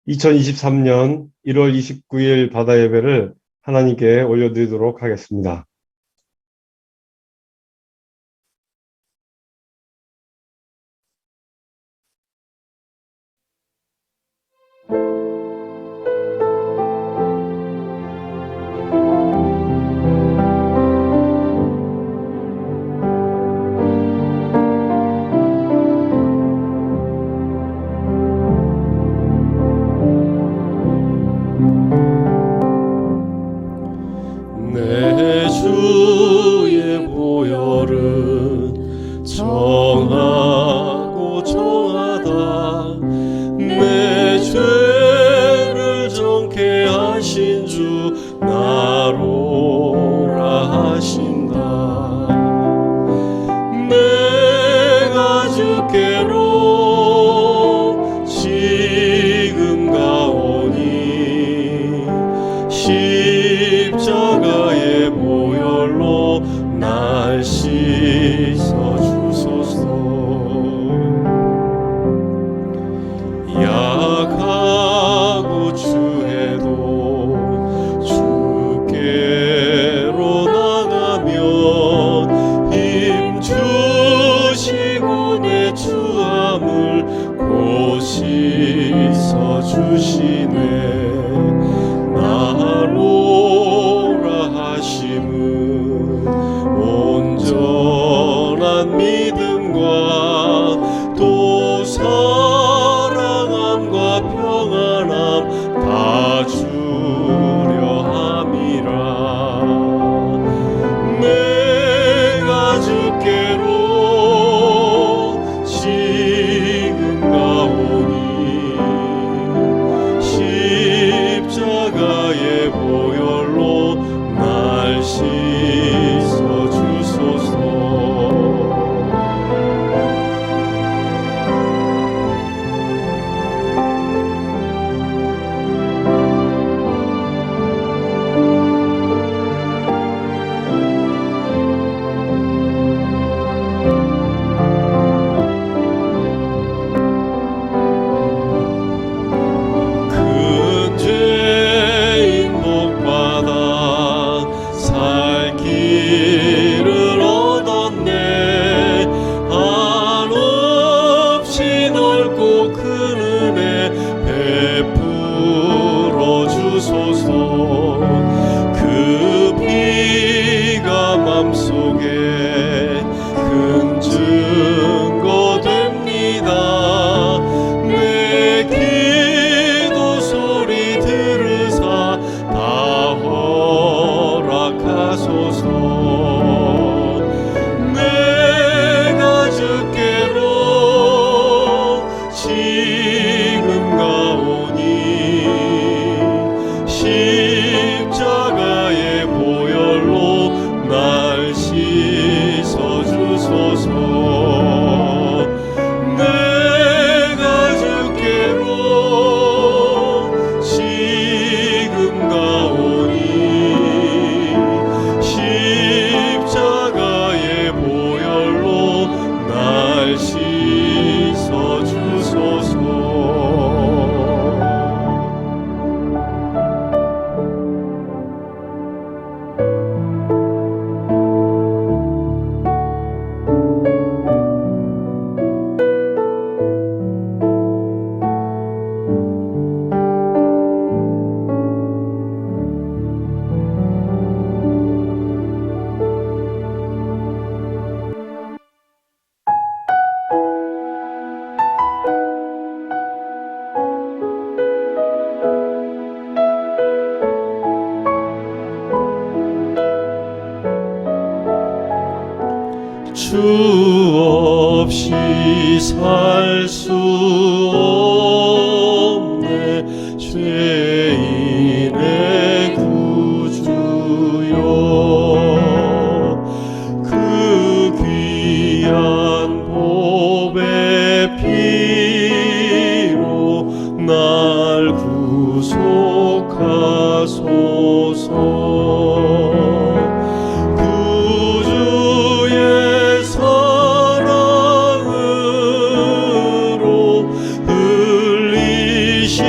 2023년 1월 29일 바다 예배를 하나님께 올려드리도록 하겠습니다. 내 주의 보혈은 정하고 정하다. 내 죄를 정케 하신 주 나로라 하신다. 내가 주께로 지금 가오니 십자가의 보혈로 날 씻어 주소서. 약하고 추해도 주께로 나가면 힘 주시고 내 추함을 곧 씻어 주시네. 나로라 하심은 온전한 믿음과 또 사랑함과 평안함 다 주려 함이라. 내가 주께로 지금 가오니 십자가의 보혈로 날 씻어 주소서. 큰 죄인 복받아 살 길을 얻었네. 한없이 넓고 큰 은혜 베풀어 주소서. 그 피가 맘속에 큰 증거 됩니다. 내 기도 소리 들으사 다 허락하소서. 내가 주께로 지금 가오니 십자가의 보혈로 날 씻어 주소서. 내가 주께로 지금 가오니 십자가의 보혈로 날 씻어 주소서. 주 없이 살 수 없네. 죄인의 구주여, 그 귀한 보배 피로 날 구속하소서. 사랑으로 흘리신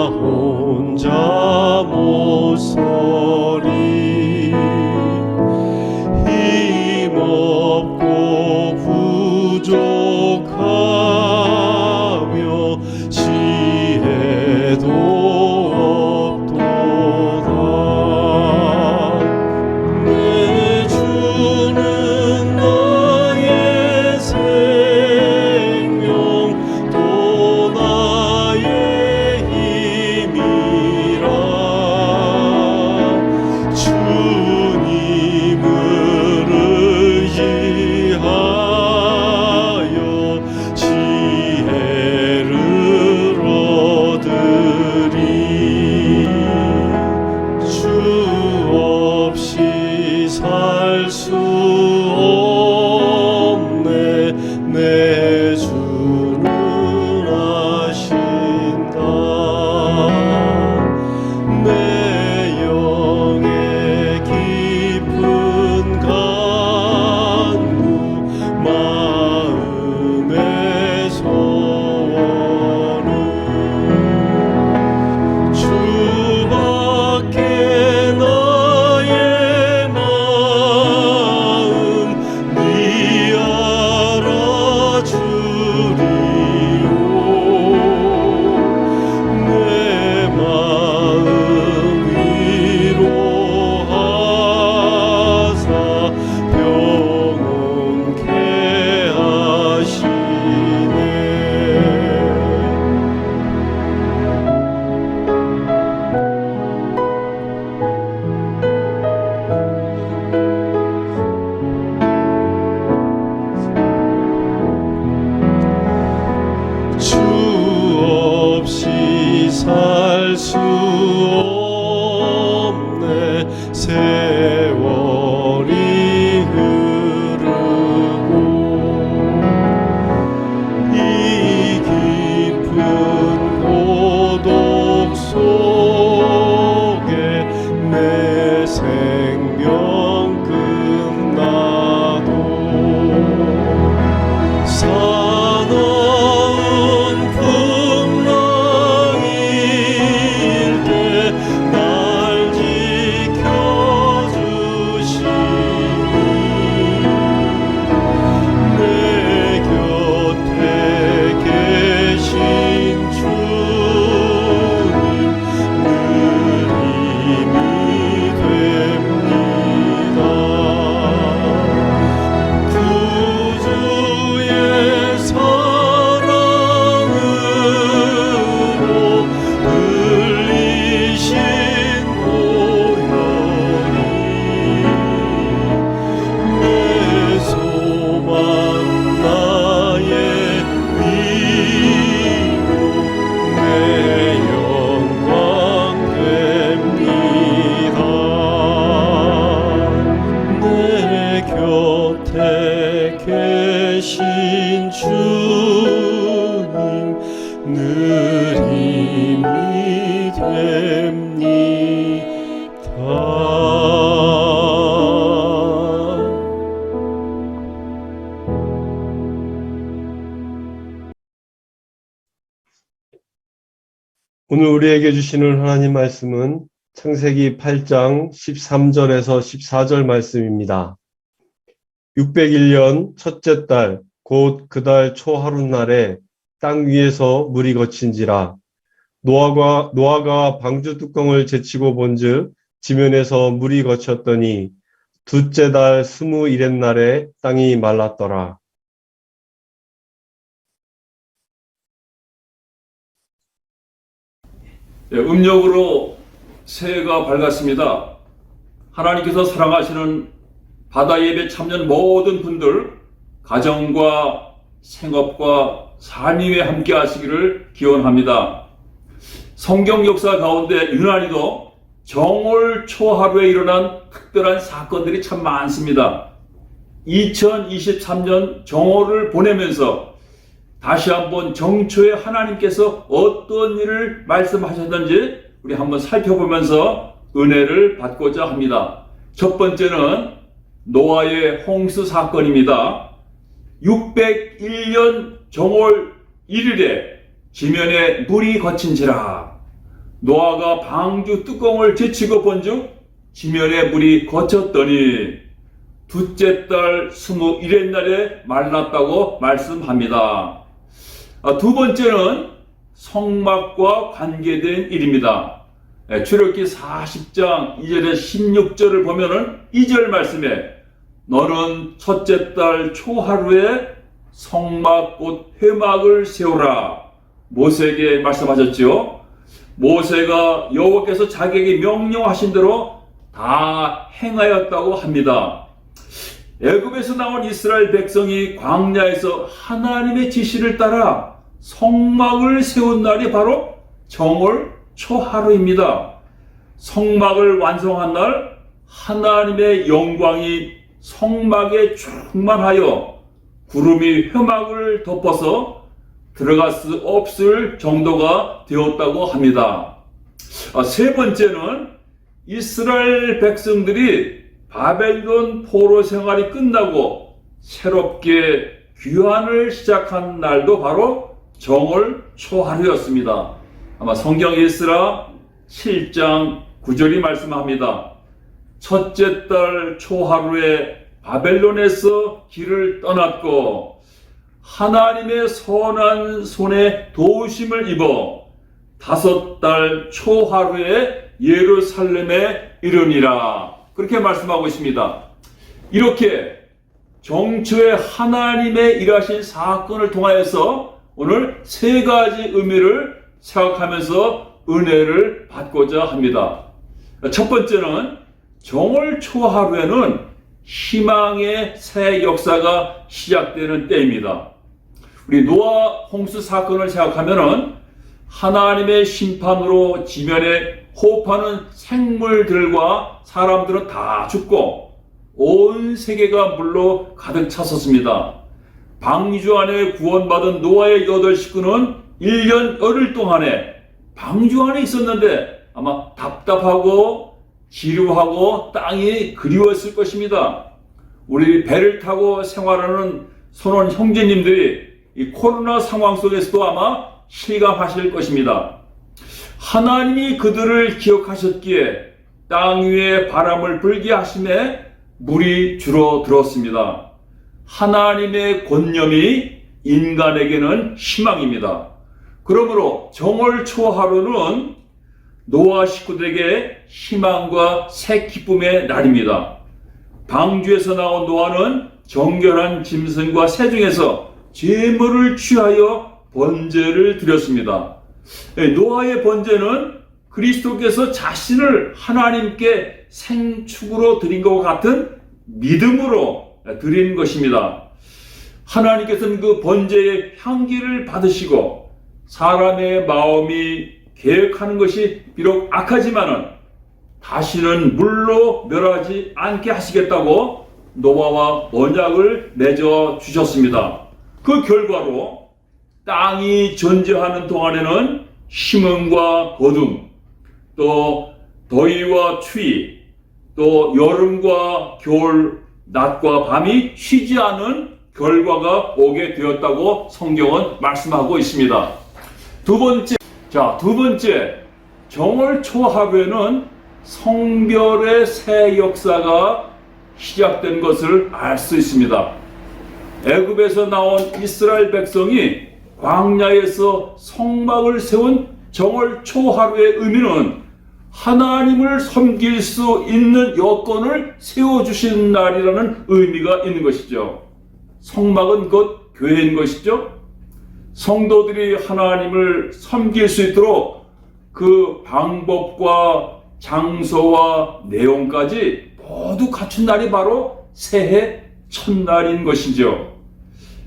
혼자 못 서리 힘없고 부족하며 지혜도 없도다 내 주는 나의 생명 또 나의 힘이라 주님을 의지하여 지혜를 얻으리 주 없이 살 수 없네 내 주는 아신다 내 영의 깊은 간구 마음의 소원은 주밖에 나의 마음 네 알아주리오 내 마음 위로하사 평온케 하시네 주 없이 살 수 없네 세월이 흐르고 이 깊은 고독 속에 내 생명 끝나도 사나운 풍랑일 때 날 지켜주시니 내 곁에 계신 주님 늘 힘이 됩니다 구주의 사랑으로 흘리신 보혈이 내 소망 나의 위로 내 영광 됩니다 내 곁에 계신 주님 늘 힘이 됩니다. 오늘 우리에게 주시는 하나님 말씀은 창세기 8장 13절에서 14절 말씀입니다. 601년 첫째 달 곧 그 달 초하룻날에 땅 위에서 물이 거친지라 노아가 방주 뚜껑을 제치고 본즉 지면에서 물이 거쳤더니 둘째 달 21의 날에 땅이 말랐더라. 음력으로 새해가 밝았습니다. 하나님께서 사랑하시는 바다 예배 참여한 모든 분들 가정과 생업과 삶 위에 함께 하시기를 기원합니다. 성경 역사 가운데 유난히도 정월 초하루에 일어난 특별한 사건들이 참 많습니다. 2023년 정월을 보내면서 다시 한번 정초에 하나님께서 어떤 일을 말씀하셨는지 우리 한번 살펴보면서 은혜를 받고자 합니다. 첫 번째는 노아의 홍수 사건입니다. 601년 정월 1일에 지면에 물이 거친지라 노아가 방주 뚜껑을 제치고 본즉 지면에 물이 거쳤더니 둘째 달 21일 날에 말랐다고 말씀합니다. 두 번째는 성막과 관계된 일입니다. 출애굽기 40장 2절에 16절을 보면은 2절 말씀에 너는 첫째 달 초하루에 성막 곧 회막을 세우라 모세에게 말씀하셨지요. 모세가 여호와께서 자기에게 명령하신 대로 다 행하였다고 합니다. 애굽에서 나온 이스라엘 백성이 광야에서 하나님의 지시를 따라 성막을 세운 날이 바로 정월 초하루입니다. 성막을 완성한 날 하나님의 영광이 성막에 충만하여 구름이 회막을 덮어서 들어갈 수 없을 정도가 되었다고 합니다. 세 번째는 이스라엘 백성들이 바벨론 포로 생활이 끝나고 새롭게 귀환을 시작한 날도 바로 정월 초하루였습니다. 아마 성경 에스라 7장 9절이 말씀합니다. 첫째 달 초하루에 바벨론에서 길을 떠났고 하나님의 선한 손에 도우심을 입어 다섯 달 초하루에 예루살렘에 이르니라. 그렇게 말씀하고 있습니다. 이렇게 정초에 하나님의 일하신 사건을 통하여서 오늘 세 가지 의미를 생각하면서 은혜를 받고자 합니다. 첫 번째는 정월 초하루에는 희망의 새 역사가 시작되는 때입니다. 우리 노아 홍수 사건을 생각하면은 하나님의 심판으로 지면에 호흡하는 생물들과 사람들은 다 죽고 온 세계가 물로 가득 찼었습니다. 방주 안에 구원받은 노아의 8식구는 1년 열흘 동안에 방주 안에 있었는데 아마 답답하고 지루하고 땅이 그리웠을 것입니다. 우리 배를 타고 생활하는 선원 형제님들이 이 코로나 상황 속에서도 아마 실감하실 것입니다. 하나님이 그들을 기억하셨기에 땅 위에 바람을 불게 하심에 물이 줄어들었습니다. 하나님의 권념이 인간에게는 희망입니다. 그러므로 정월 초하루는 노아 식구들에게 희망과 새 기쁨의 날입니다. 방주에서 나온 노아는 정결한 짐승과 새 중에서 제물을 취하여 번제를 드렸습니다. 노아의 번제는 그리스도께서 자신을 하나님께 생축으로 드린 것과 같은 믿음으로 드린 것입니다. 하나님께서는 그 번제의 향기를 받으시고 사람의 마음이 계획하는 것이 비록 악하지만은 다시는 물로 멸하지 않게 하시겠다고 노아와 언약을 맺어 주셨습니다. 그 결과로 땅이 존재하는 동안에는 심음과 거둠, 또 더위와 추위, 또 여름과 겨울, 낮과 밤이 쉬지 않은 결과가 오게 되었다고 성경은 말씀하고 있습니다. 두 번째, 정월 초하루에는 성별의 새 역사가 시작된 것을 알 수 있습니다. 애굽에서 나온 이스라엘 백성이 광야에서 성막을 세운 정월 초하루의 의미는 하나님을 섬길 수 있는 여건을 세워주신 날이라는 의미가 있는 것이죠. 성막은 곧 교회인 것이죠. 성도들이 하나님을 섬길 수 있도록 그 방법과 장소와 내용까지 모두 갖춘 날이 바로 새해 첫날인 것이죠.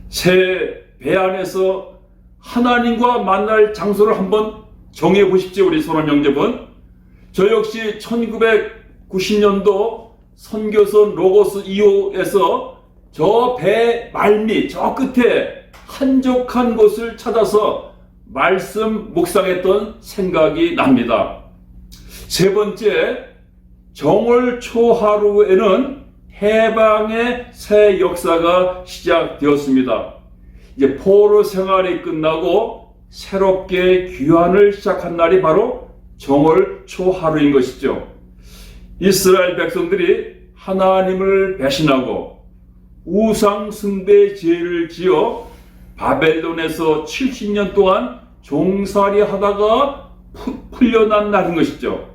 새 배 안에서 하나님과 만날 장소를 한번 정해 보십시오. 우리 선원 형제분. 저 역시 1990년도 선교선 로고스 2호에서 저 배 말미 저 끝에 한적한 곳을 찾아서 말씀 묵상했던 생각이 납니다. 세 번째, 정월 초하루에는 해방의 새 역사가 시작되었습니다. 이제 포로 생활이 끝나고 새롭게 귀환을 시작한 날이 바로 정월 초하루인 것이죠. 이스라엘 백성들이 하나님을 배신하고 우상 숭배 죄를 지어 바벨론에서 70년 동안 종살이 하다가 풀려난 날인 것이죠.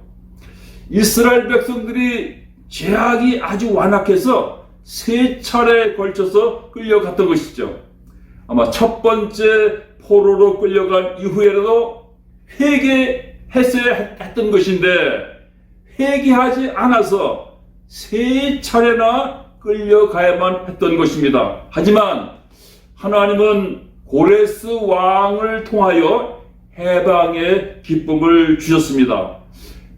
이스라엘 백성들이 죄악이 아주 완악해서 3차례에 걸쳐서 끌려갔던 것이죠. 아마 첫 번째 포로로 끌려간 이후에라도 회개했어야 했던 것인데 회개하지 않아서 3차례나 끌려가야만 했던 것입니다. 하지만 하나님은 고레스 왕을 통하여 해방의 기쁨을 주셨습니다.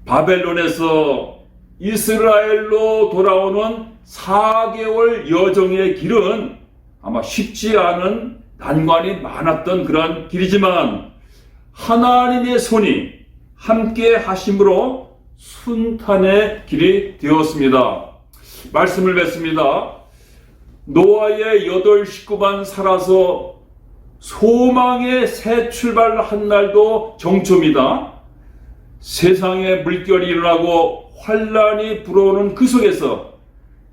바벨론에서 이스라엘로 돌아오는 4개월 여정의 길은 아마 쉽지 않은 난관이 많았던 그러한 길이지만 하나님의 손이 함께 하심으로 순탄의 길이 되었습니다. 말씀을 맺습니다. 노아의 8 식구만 살아서 소망의 새 출발한 날도 정초입니다. 세상에 물결이 일어나고 환란이 불어오는 그 속에서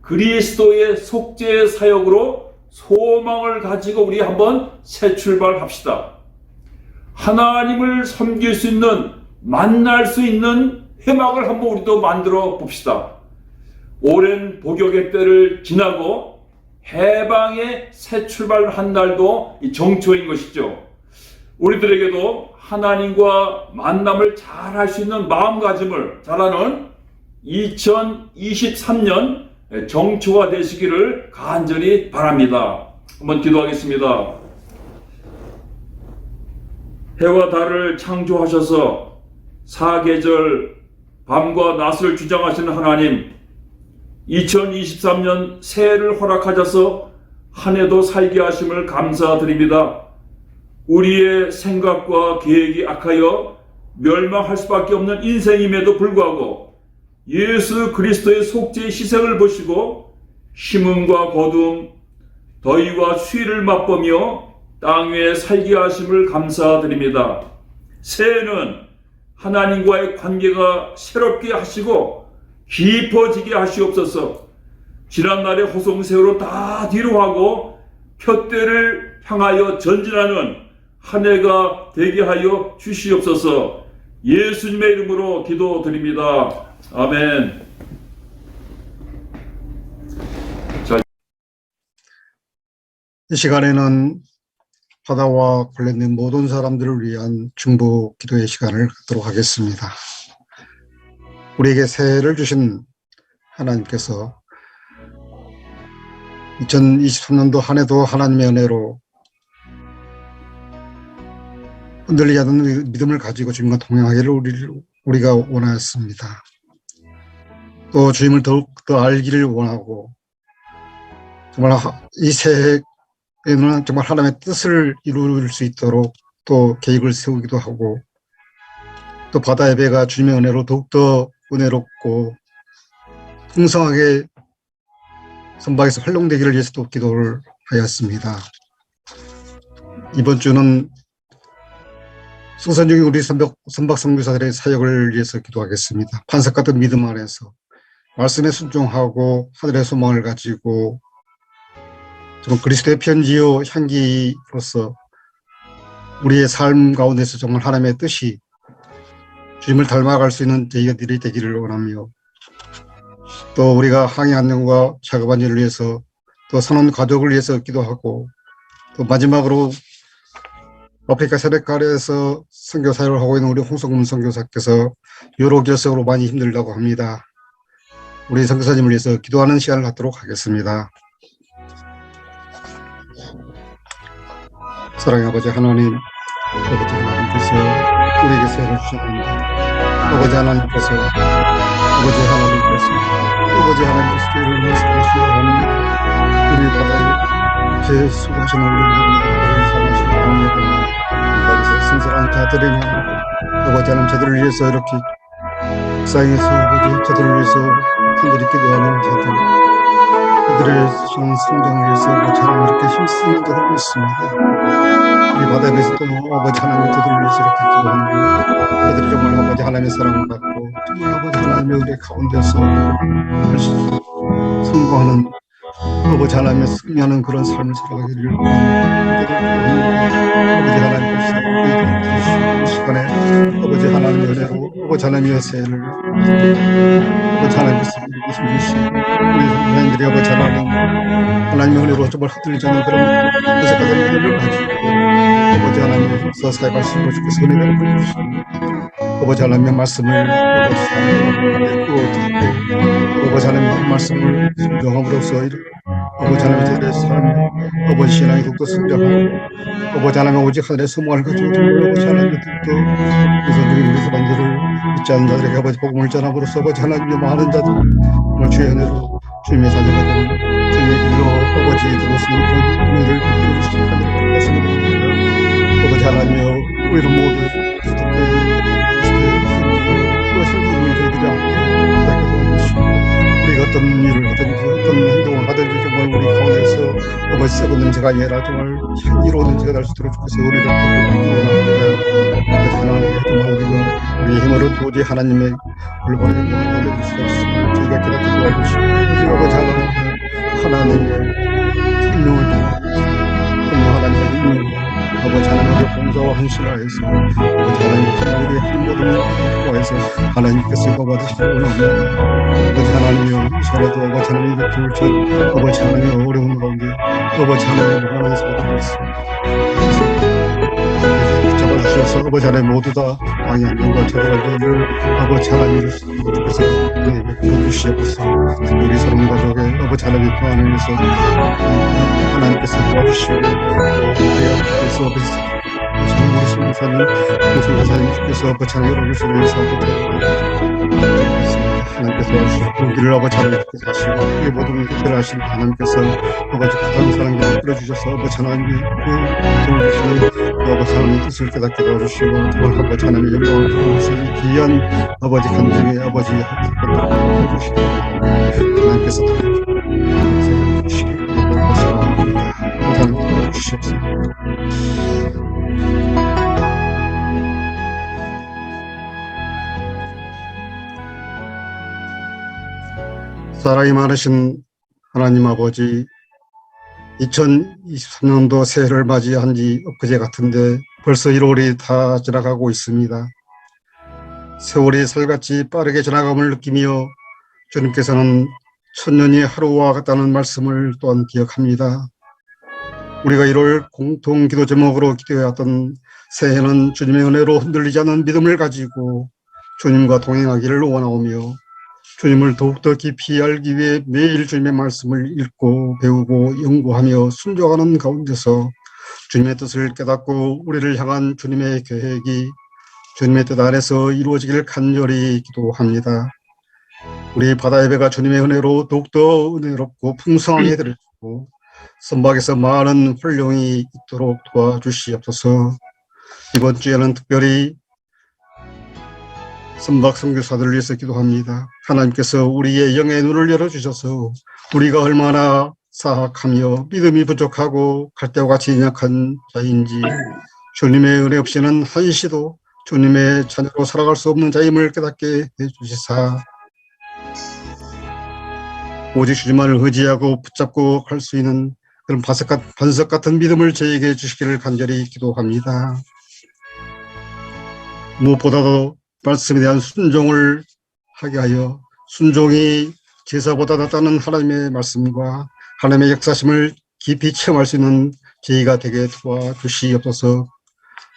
그리스도의 속죄의 사역으로 소망을 가지고 우리 한번 새 출발합시다. 하나님을 섬길 수 있는, 만날 수 있는 회막을 한번 우리도 만들어 봅시다. 오랜 복역의 때를 지나고 해방의 새 출발한 날도 정초인 것이죠. 우리들에게도 하나님과 만남을 잘 할 수 있는 마음가짐을 잘하는 2023년 정초가 되시기를 간절히 바랍니다. 한번 기도하겠습니다. 해와 달을 창조하셔서 사계절 밤과 낮을 주장하시는 하나님, 2023년 새해를 허락하셔서 한 해도 살게 하심을 감사드립니다. 우리의 생각과 계획이 악하여 멸망할 수밖에 없는 인생임에도 불구하고 예수 그리스도의 속죄의 희생을 보시고 심음과 거둠, 더위와 추위를 맛보며 땅 위에 살게 하심을 감사드립니다. 새해는 하나님과의 관계가 새롭게 하시고 깊어지게 하시옵소서. 지난날의 호송세월로 다 뒤로하고 표대를 향하여 전진하는 한 해가 되게 하여 주시옵소서. 예수님의 이름으로 기도드립니다. 아멘. 이 시간에는 바다와 관련된 모든 사람들을 위한 중보 기도의 시간을 갖도록 하겠습니다. 우리에게 새해를 주신 하나님께서 2023년도 한 해도 하나님의 은혜로 흔들리지 않는 믿음을 가지고 주님과 동행하기를 우리가 원하였습니다. 또 주님을 더욱더 알기를 원하고 정말 이 새해에는 정말 하나님의 뜻을 이룰 수 있도록 또 계획을 세우기도 하고 또 바다의 배가 주님의 은혜로 더욱더 은혜롭고 풍성하게 선박에서 활용되기를 위해서 또 기도를 하였습니다. 이번 주는 승선 중인 우리 선박 선교사들의 사역을 위해서 기도하겠습니다. 반석 같은 믿음 안에서 말씀에 순종하고 하늘의 소망을 가지고 정말 그리스도의 편지요 향기로서 우리의 삶 가운데서 정말 하나님의 뜻이 주님을 닮아갈 수 있는 저희들이 되기를 원하며 또 우리가 항해 안녕과 작업 안전을 위해서 또 선원 가족을 위해서 기도하고 또 마지막으로 아프리카 세네갈에서 선교 사역을 하고 있는 우리 홍성금 선교사께서 요로 결석으로 많이 힘들다고 합니다. 우리 선교사님을 위해서 기도하는 시간을 갖도록 하겠습니다. 사랑의 아버지 하나님, 아버지 하나님께서 우리에게 새해를 주셨습니다. 아버지 하나님께서 저희를 말씀하시고 합니다. 우리 바다에 배 수고하시는 우리 모든 사랑하시고 합니다. 바다에서 승선한 자들이나 아버지 하나님 저들을 위해서 이렇게 불쌍해서 아버지 저들을 위해서 간절히 기도하는 자들, 그들의 성장을 위해서 모처럼 이렇게 힘쓰는 자들도 있습니다. 우리 바다에서 또 아버지 하나님의 뜻을 위해서 이렇게 기도하고 그들이 정말 아버지 하나님의 사랑을 받고 정말 아버지 하나님의 은혜 가운데서 성공하는 아버지 하나님의 승리하는 그런 삶을 살아가기를 아버지 하나님께서 우리 시간에 아버지 하나님의 은혜로 아버지 하나님의 세를 아버지 하나님께서 이루고 주시고 우리 선생님들이 아버지 하나님의 은혜로 정말 흔들리지 않는 그런 은색과 은혜를 가지고 아버지 하나님께서 살아갈 수 있도록 주께서 은혜를 보여주시고 아버지 하나님의 말씀을 아버지 하나님께 듣고 아버지 하나님의 말씀을 순종함으로써 아버지 하나님의 대대 삶 아버지 신앙이 더욱더 성장하고 아버지 하나님의 오직 하늘의 소망을 가지고 정말 아버지 하나님의 더욱더 우선적인 우리 사람들을 믿지 않는 자들에게 아버지 복음을 전함으로써 아버지 하나님의 많은 자들 정말 주의 은혜로 주님의 자녀가 되는 주님의 길로 아버지 들어서는 그런 은혜를 베풀어 주시기 하나님 말씀을 드립니다. 아버지 하나님여 우리는 모두 그리스도께 생기를 저희들이 함께 부탁해 도와주시고 우리가 어떤 일을 하든지 어떤 행동을 하든지 정말 우리 가운데서 아버지 썩은 냄새가 아니라 정말 향기로운 냄새가 날 수 있도록 주께서 은혜를 베풀어 하나님 정말 우리 힘으로 도저히 하나님의 올바른 영광을 올려줄 수가 없습니다. 저희가 깨닫게 도와주시고 아버지 하나님의 생명을 통하여 하나님의 능력으로 아버지 하나님의 봉사와 헌신하여서 아버지 하나님께서 우리의 한 모든 통하여서 하나님께서 이거 받으시기 원합니다. 아버지 하나님이여 이 시간에도 아버지 하나님의 베풀 전 아버지 하나님의 어려운 가운데 아버지 하나님의 무한한 소리를 있습니다. 잡아주셔서 아버지 하나님 모두 다 방향 영과 저들을 아버지 하나님을 주께서 주시옵소서. 우리 사람 가족의 아버지 하나님의 평안을 위해서 하나님께서 도와주시고 우리가 우리 성사님 무슨 가사님께서 아버지 하나님 여러분을 위해서 하나님께서 도와주시고 우리를 아버지 하나님께서 하시고 우리 모든 일을 하신 하나님께서 아버지 부탁한 사랑을 끌어주셔서 아버지 하나님의 도움을 주시고 아버지 하나님의 뜻을 깨닫게 도와주시고 정말 아버지 하나님의 영광을 도와주시고 귀한 아버지 간증의 아버지 사건을 해주시고 하나님께서 도와주시기 바랍니다. 하나님 도와주시옵소서. 사랑이 많으신 하나님 아버지 2023년도 새해를 맞이한 지 엊그제 같은데 벌써 1월이 다 지나가고 있습니다. 세월이 살같이 빠르게 지나감을 느끼며 주님께서는 천년이 하루와 같다는 말씀을 또한 기억합니다. 우리가 1월 공통 기도 제목으로 기도해왔던 새해는 주님의 은혜로 흔들리지 않는 믿음을 가지고 주님과 동행하기를 원하오며 주님을 더욱더 깊이 알기 위해 매일 주님의 말씀을 읽고 배우고 연구하며 순종하는 가운데서 주님의 뜻을 깨닫고 우리를 향한 주님의 계획이 주님의 뜻 안에서 이루어지길 간절히 기도합니다. 우리 바다의 배가 주님의 은혜로 더욱더 은혜롭고 풍성하게 들어주고 선박에서 많은 활용이 있도록 도와주시옵소서. 이번 주에는 특별히 선박 선교사들을 위해서 기도합니다. 하나님께서 우리의 영의 눈을 열어주셔서 우리가 얼마나 사악하며 믿음이 부족하고 갈대와 같이 연약한 자인지 주님의 은혜 없이는 한시도 주님의 자녀로 살아갈 수 없는 자임을 깨닫게 해주시사 오직 주님만을 의지하고 붙잡고 갈 수 있는 그런 반석 같은 믿음을 저에게 주시기를 간절히 기도합니다. 무엇보다도 말씀에 대한 순종을 하게 하여 순종이 제사보다 낫다는 하나님의 말씀과 하나님의 역사심을 깊이 체험할 수 있는 저희가 되게 도와주시옵소서.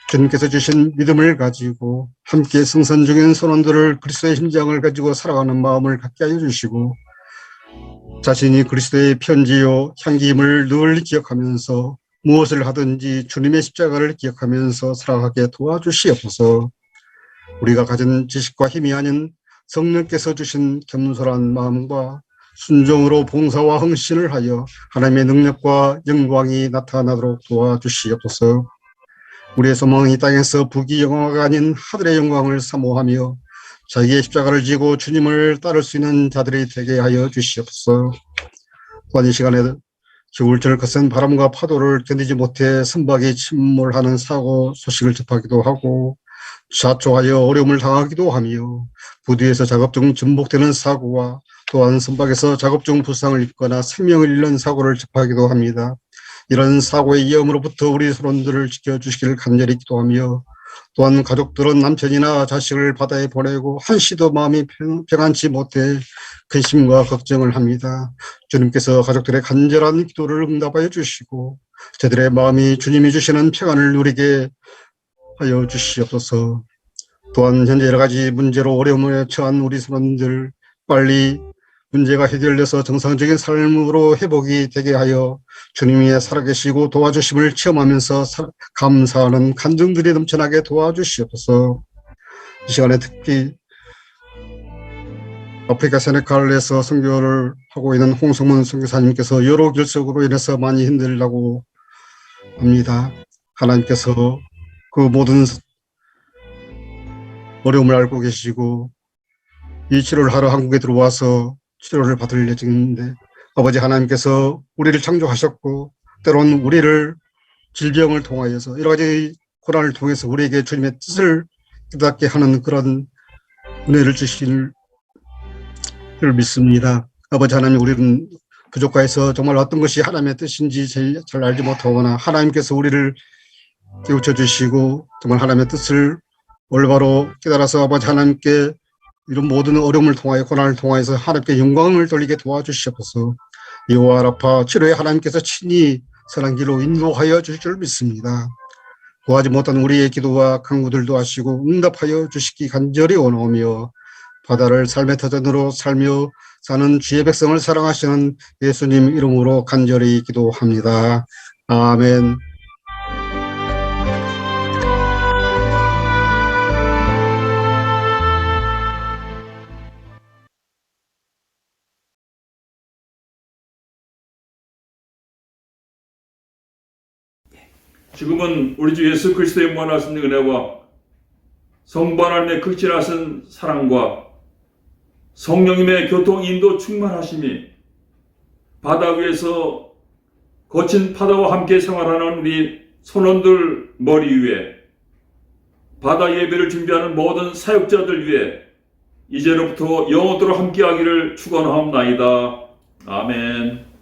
주님께서 주신 믿음을 가지고 함께 승선 중인 선원들을 그리스도의 심장을 가지고 살아가는 마음을 갖게 하여 주시고 자신이 그리스도의 편지요 향기임을 늘 기억하면서 무엇을 하든지 주님의 십자가를 기억하면서 살아가게 도와주시옵소서. 우리가 가진 지식과 힘이 아닌 성령께서 주신 겸손한 마음과 순종으로 봉사와 헌신을 하여 하나님의 능력과 영광이 나타나도록 도와주시옵소서. 우리의 소망은 이 땅에서 부귀 영화가 아닌 하늘의 영광을 사모하며 자기의 십자가를 지고 주님을 따를 수 있는 자들이 되게 하여 주시옵소서. 또한 이 시간에 겨울철 거센 바람과 파도를 견디지 못해 선박이 침몰하는 사고 소식을 접하기도 하고 자초하여 어려움을 당하기도 하며 부두에서 작업 중 전복되는 사고와 또한 선박에서 작업 중 부상을 입거나 생명을 잃는 사고를 접하기도 합니다. 이런 사고의 위험으로부터 우리 선원들을 지켜주시기를 간절히 기도하며 또한 가족들은 남편이나 자식을 바다에 보내고 한시도 마음이 평안치 못해 근심과 걱정을 합니다. 주님께서 가족들의 간절한 기도를 응답하여 주시고 저들의 마음이 주님이 주시는 평안을 누리게 하여 주시옵소서. 또한 현재 여러 가지 문제로 어려움에 처한 우리 선원들 빨리 문제가 해결돼서 정상적인 삶으로 회복이 되게 하여 주님이 살아계시고 도와주심을 체험하면서 감사하는 간증들이 넘쳐나게 도와주시옵소서. 이 시간에 특히 아프리카 세네갈에서 선교를 하고 있는 홍성문 선교사님께서 여러 결석으로 인해서 많이 힘들다고 합니다. 하나님께서 그 모든 어려움을 알고 계시고 이 치료를 하러 한국에 들어와서 치료를 받을 예정인데 아버지 하나님께서 우리를 창조하셨고 때론 우리를 질병을 통하여서 여러 가지 고난을 통해서 우리에게 주님의 뜻을 깨닫게 하는 그런 은혜를 주시기를 믿습니다. 아버지 하나님, 우리는 부족하여서 정말 어떤 것이 하나님의 뜻인지 잘 알지 못하거나 하나님께서 우리를 깨우쳐 주시고 정말 하나님의 뜻을 올바로 깨달아서 아버지 하나님께 이런 모든 어려움을 통하여 고난을 통하여서 하나님께 영광을 돌리게 도와주시옵소서. 여호와 라파 치료에 하나님께서 친히 선한 길로 인도하여 주실 줄 믿습니다. 구하지 못한 우리의 기도와 간구들도 하시고 응답하여 주시기 간절히 원하오며 바다를 삶의 터전으로 살며 사는 주의 백성을 사랑하시는 예수님 이름으로 간절히 기도합니다. 아멘. 지금은 우리 주 예수 그리스도의 무한하신 은혜와 성부 하나님의 극진하신 사랑과 성령님의 교통 인도 충만하심이 바다 위에서 거친 파도와 함께 생활하는 우리 선원들 머리 위에 바다 예배를 준비하는 모든 사역자들 위해 이제로부터 영원토록 함께하기를 축원하옵나이다. 아멘.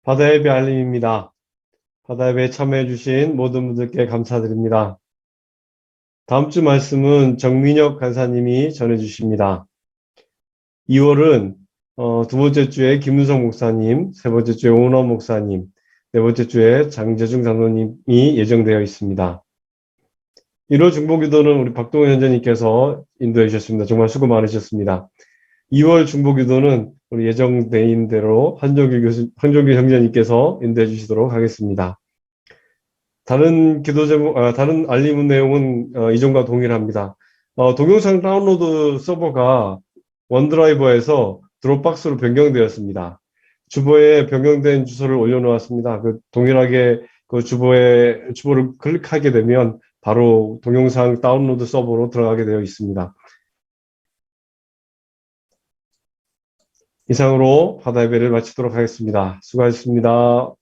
바다 예배 알림입니다. 바다 예배에 참여해 주신 모든 분들께 감사드립니다. 다음 주 말씀은 정민혁 간사님이 전해 주십니다. 2월은 두 번째 주에 김은성 목사님, 세 번째 주에 오너 목사님, 네 번째 주에 장재중 장로님이 예정되어 있습니다. 1월 중보기도는 우리 박동현 현장님께서 인도해 주셨습니다. 정말 수고 많으셨습니다. 2월 중보기도는 우리 예정된 대로 한종규 형제님께서 인도해 주시도록 하겠습니다. 다른 기도 제목, 다른 알림 내용은 이전과 동일합니다. 동영상 다운로드 서버가 원드라이버에서 드롭박스로 변경되었습니다. 주보에 변경된 주소를 올려놓았습니다. 동일하게 그 주보를 클릭하게 되면 바로 동영상 다운로드 서버로 들어가게 되어 있습니다. 이상으로 바다 예배를 마치도록 하겠습니다. 수고하셨습니다.